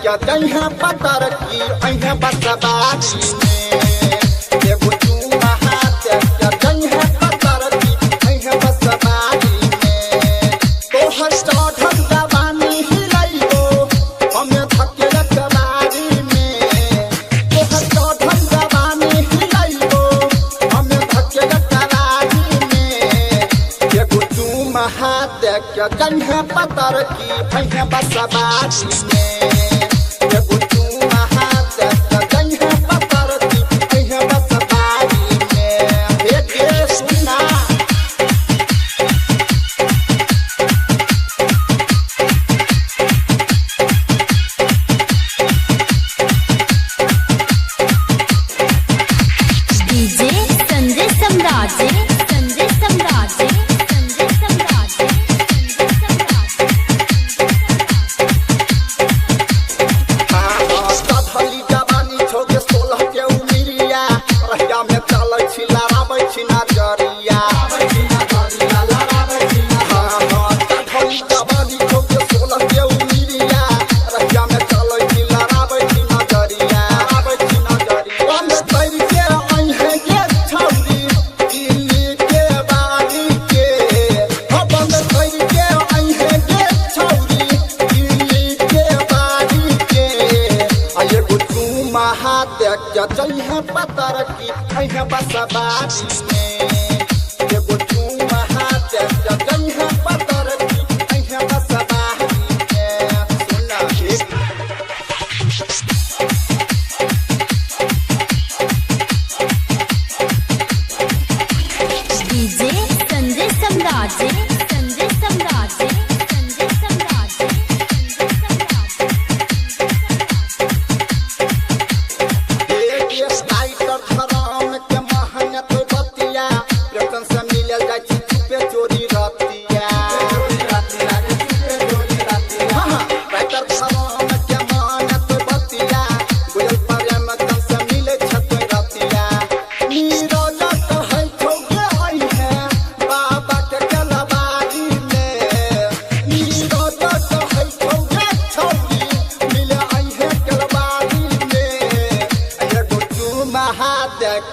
क्या जइहा पतर की अइहा बसबारी में एगो तू महात क्या जइहा पतर की अइहा बसबारी में तोहर चढ़ल जवानी हिलैलो हमें धके रखबारी में तोहर चढ़ल जवानी हिलैलो हमें धके रखबारी में एगो तू महात क्या जइहा पतर की अइहा बसबारी में क्या जइहा पतर की अइहा बसबारी में एगो तू महात क्या जइहा पतर की अइहा बसबारी में सुना डीजे संजय सम्राट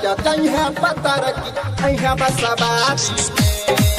क्या जइहा पतर की अइहा बसबारी में